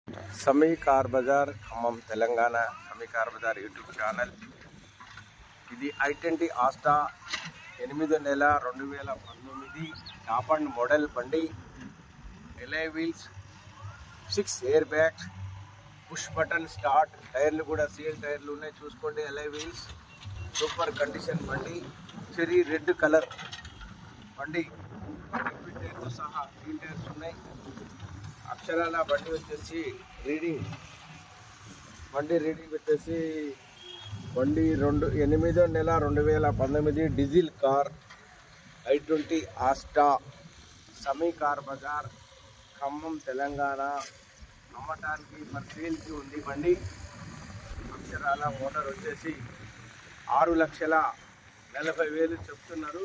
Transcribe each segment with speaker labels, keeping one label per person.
Speaker 1: సమీ car Bazaar Khammam Telangana. Sami car Bazar YouTube channel. ఇది i20 Asta 8వ నెల 2019 టాప్ అండ్ మోడల్ బండి. Alloy wheels, 6 air bags, push button start. టైర్లు కూడా సీల్ టైర్లు ఉన్నాయి, చూసుకోండి. ఎల్ఐ వీల్స్, సూపర్ కండిషన్ బండి. చెరీ రెడ్ కలర్ బండి. టైర్తో సహా 3 టైర్స్ ఉన్నాయి. అక్షరాల బండి వచ్చేసి రీడింగ్ వచ్చేసి 8వ నెల 2019 డీజిల్ కార్ i20 ఆస్టా. సమీ కార్ బజార్ ఖమ్మం తెలంగాణ. అమ్మటానికి మరి సేల్కి ఉంది బండి. అక్షరాల మోటార్ వచ్చేసి 6,40,000 చెప్తున్నారు.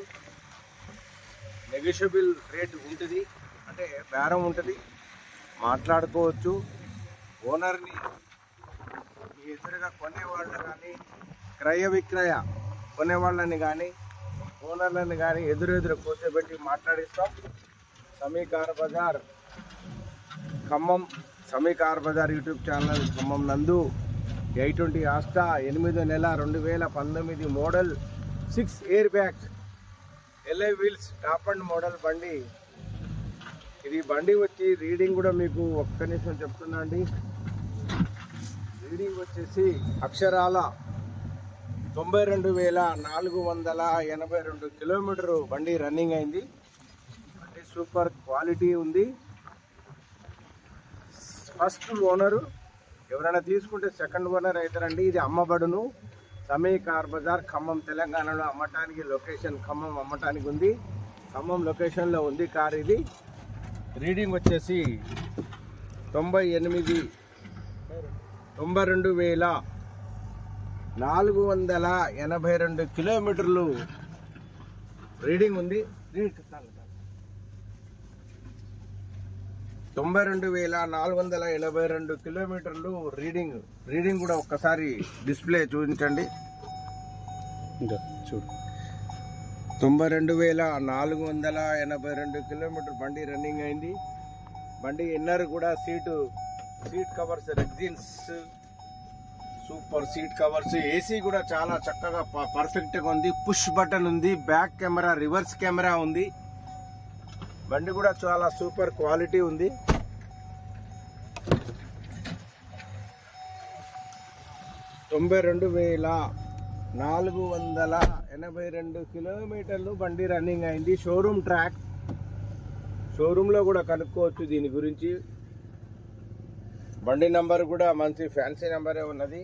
Speaker 1: నెగోషియబుల్ రేట్ ఉంటుంది, అంటే బేరం ఉంటుంది, మాట్లాడుకోవచ్చు. ఓనర్ని ఎదురుగా కొనేవాళ్ళు కానీ, క్రయ విక్రయ కొనేవాళ్ళని కానీ, ఓనర్లని కానీ ఎదురు కూర్చోబెట్టి మాట్లాడిస్తాం. Sami car Bazaar Khammam. Sami car Bazar YouTube channel Khammam నందు i20 ఆస్టా 8వ నెల 2019 model, 6 air bags, alloy wheels, top and model బండి. ఇది బండి వచ్చి రీడింగ్ కూడా మీకు ఒక్క నిమిషం చెప్తున్నా అండి. రీడింగ్ వచ్చేసి అక్షరాల 92,482 కిలోమీటరు బండి రన్నింగ్ అయింది. అంటే సూపర్ క్వాలిటీ ఉంది. ఫస్ట్ ఓనరు ఎవరైనా తీసుకుంటే సెకండ్ ఓనర్ అవుతారండి. ఇది అమ్మబడును. సమీ కార్ బజార్ ఖమ్మం తెలంగాణలో అమ్మటానికి లొకేషన్ ఖమ్మం అమ్మటానికి ఉంది. ఖమ్మం లొకేషన్లో ఉంది కార్. ఇది రీడింగ్ వచ్చేసి 92,482 కిలోమీటర్లు రీడింగ్ ఉంది. 92,482 కిలోమీటర్లు రీడింగ్ కూడా ఒక్కసారి డిస్ప్లే చూపించండి. చూడు, 92,482 కిలోమీటర్ బండి రన్నింగ్ అయింది. బండి ఇన్నర్ కూడా seat covers rexines, super seat covers. AC కూడా చాలా చక్కగా పర్ఫెక్ట్గా ఉంది. పుష్ బటన్ ఉంది, బ్యాక్ కెమెరా, రివర్స్ కెమెరా ఉంది. బండి కూడా చాలా సూపర్ క్వాలిటీ ఉంది. ,92,482 కిలోమీటర్లు బండి రన్నింగ్ అయింది. Showroom track. షోరూంలో కూడా కనుక్కోవచ్చు దీని గురించి. బండి నంబర్ కూడా మంచి ఫ్యాన్సీ నంబరే ఉన్నది.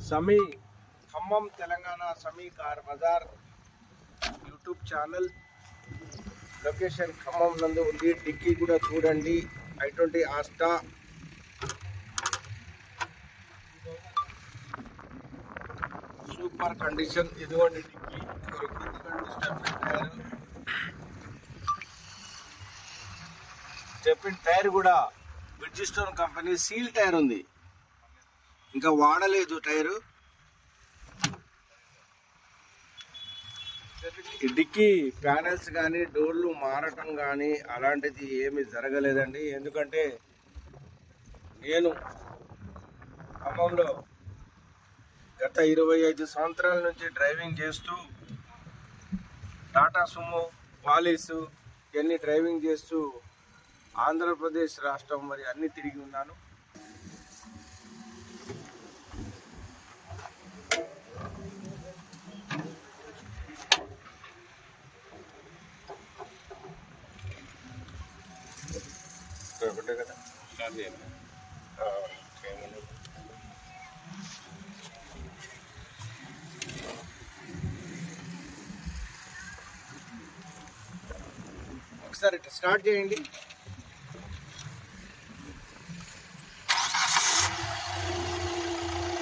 Speaker 1: Sami Khammam Telangana. Sami car Bazar YouTube channel. Location Khammam నందు ఉంది. డిక్కీ కూడా చూడండి. i20 Asta. Super condition. ఇదిగోండి డిక్కీ. చెప్పిన టైర్ కూడా బ్రిడ్జిస్టోన్ కంపెనీ సీల్ టైర్ ఉంది, ఇంకా వాడలేదు టైరు. డిక్కీ ప్యానెల్స్ కానీ, డోర్లు మారటం కానీ అలాంటిది ఏమీ జరగలేదండి. ఎందుకంటే నేను ఖమ్మంలో గత 25 సంవత్సరాల నుంచి డ్రైవింగ్ చేస్తూ టాటా సుమో, వాలీసు ఇవన్నీ డ్రైవింగ్ చేస్తూ ఆంధ్రప్రదేశ్ రాష్ట్రం మరి అన్ని తిరిగి ఉన్నాను. కదా ఒకసారి స్టార్ట్ చేయండి.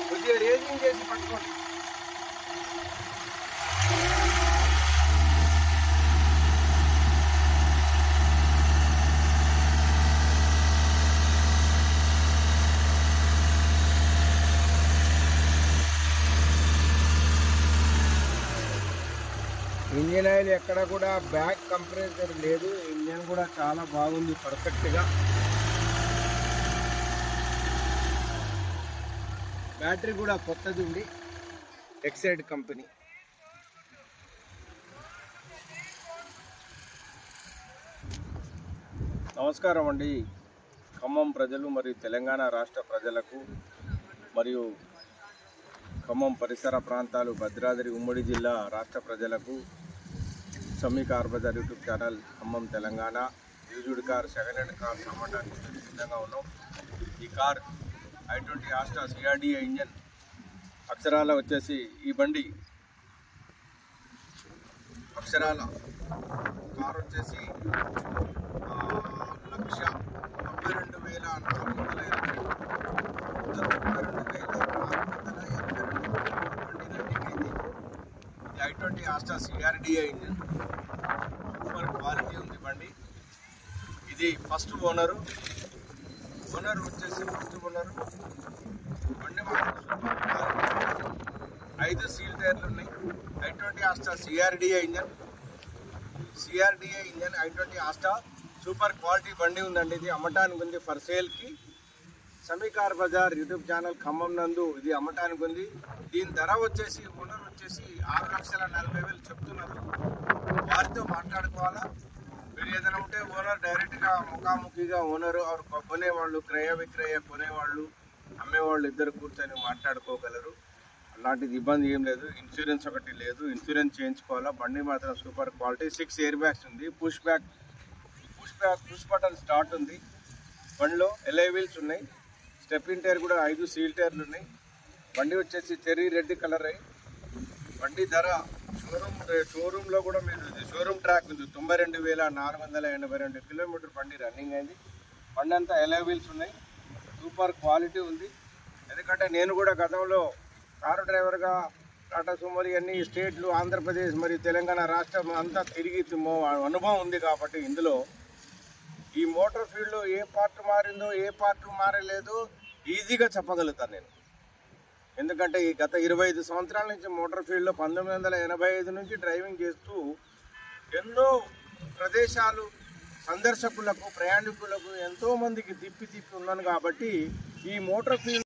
Speaker 1: కొద్దిగా రేసింగ్ చేసి పట్టుకోండి. ఇంజిన్ ఆయిల్ ఎక్కడ కూడా బ్యాక్ కంప్రెసర్ లేదు. ఇంజిన్ కూడా చాలా బాగుంది, పర్ఫెక్ట్గా. బ్యాటరీ కూడా కొత్తది ఉంది, ఎక్సైడ్ కంపెనీ. నమస్కారం అండి. ఖమ్మం ప్రజలు మరియు తెలంగాణ రాష్ట్ర ప్రజలకు మరియు ఖమ్మం పరిసర ప్రాంతాలు, భద్రాద్రి ఉమ్మడి జిల్లా రాష్ట్ర ప్రజలకు Shammi car Bazar YouTube channel Khammam Telangana used car, second hand car అమ్మడానికి సిద్ధంగా ఉన్నాం. ఈ car i20 Asta CRDA engine. అక్షరాల వచ్చేసి ఈ బండి అక్షరాల కార్ వచ్చేసి 1,92,480 i20 Asta CRDA engine. Super quality ఉంది బండి. ఇది ఫస్ట్ ఓనర్ వచ్చేసి బండి మాత్రం సూపర్ క్వాలిటీ. 5 సీల్ టైర్లు ఉన్నాయి. i20 Asta CRDA engine i20 Asta super quality బండి ఉందండి. ఇది అమ్మటానికి ఉంది, ఫర్ సేల్కి. Shammi car Bazar YouTube channel Khammam నందు ఇది అమ్మటానికి ఉంది. దీని ధర వచ్చేసి ఓనర్ వచ్చేసి 6,40,000 చెప్తున్నారు. వారితో మాట్లాడుకోవాలా. మీరు ఏదైనా ఉంటే ఓనర్ డైరెక్ట్గా ముఖాముఖిగా ఓనరు కొనేవాళ్ళు, క్రయ విక్రయ కొనేవాళ్ళు, అమ్మేవాళ్ళు ఇద్దరు కూర్చొని మాట్లాడుకోగలరు. అలాంటిది ఇబ్బంది ఏం లేదు. ఇన్సూరెన్స్ ఒకటి లేదు, ఇన్సూరెన్స్ చేయించుకోవాలా. బండి మాత్రం సూపర్ క్వాలిటీ. 6 ఎయిర్ బ్యాగ్స్ ఉంది, పుష్ బటన్ స్టార్ట్ ఉంది. బండిలో LI వీల్స్ ఉన్నాయి. స్టెప్పింగ్ టైర్ కూడా 5 సీల్ టైర్లు ఉన్నాయి. బండి వచ్చేసి చెర్రీ రెడ్ కలర్ అయ్యి. బండి ధర షోరూంలో కూడా మీరు షోరూమ్ ట్రాక్ ఉంది. 92,482 కిలోమీటర్ బండి రన్నింగ్ అయింది. బండి అంతా LI వీల్స్ ఉన్నాయి. సూపర్ క్వాలిటీ ఉంది. ఎందుకంటే నేను కూడా గతంలో కారు డ్రైవర్గా టాటా సుమోలు అన్ని స్టేట్లు, ఆంధ్రప్రదేశ్ మరియు తెలంగాణ రాష్ట్రం అంతా తిరిగి అనుభవం ఉంది. కాబట్టి ఇందులో ఈ మోటార్ ఫీల్డ్లో ఏ పార్ట్ మారిందో, ఏ పార్ట్ మారలేదో ఈజీగా చెప్పగలుగుతాను నేను. ఎందుకంటే ఈ గత 25 సంవత్సరాల నుంచి మోటార్ ఫీల్డ్లో 1985 నుంచి డ్రైవింగ్ చేస్తూ ఎన్నో ప్రదేశాలు సందర్శకులకు, ప్రయాణికులకు ఎంతోమందికి తిప్పి ఉన్నాను. కాబట్టి ఈ మోటార్ ఫీల్డ్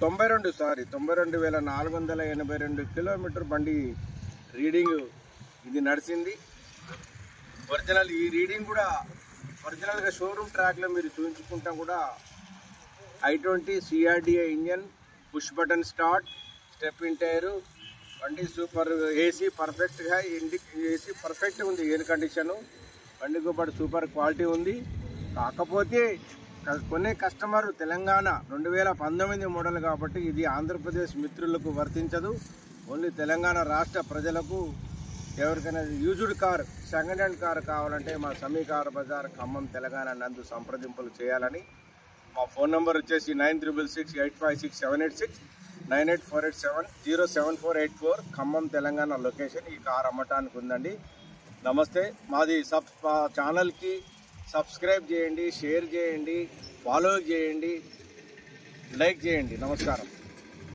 Speaker 1: 92,482 కిలోమీటర్ బండి రీడింగ్ ఇది నడిచింది. ఒరిజినల్ ఈ రీడింగ్ కూడా ఒరిజినల్గా షోరూమ్ ట్రాక్లో మీరు చూపించుకుంటా కూడా i20 CRDA engine, push button start, stepping tyre, బండి సూపర్. ఏసీ పర్ఫెక్ట్గా ఏసీ పర్ఫెక్ట్ ఉంది. ఎయిర్ కండిషను బండికి పాటు సూపర్ క్వాలిటీ ఉంది. కాకపోతే కొనే కస్టమర్ తెలంగాణ 2019 మోడల్ కాబట్టి ఇది ఆంధ్రప్రదేశ్ మిత్రులకు వర్తించదు. ఓన్లీ తెలంగాణ రాష్ట్ర ప్రజలకు ఎవరికైనా used car, second hand car కావాలంటే మా షమ్మీ కార్ బజార్ ఖమ్మం తెలంగాణ నందు సంప్రదింపులు చేయాలని. మా ఫోన్ నెంబర్ వచ్చేసి 9668567886, 9848707484 ఖమ్మం తెలంగాణ లొకేషన్. ఈ కార్ అమ్మటానికి ఉందండి. నమస్తే. మాది ఛానల్కి సబ్స్క్రైబ్ చేయండి, షేర్ చేయండి, ఫాలో చేయండి, లైక్ చేయండి. నమస్కారం.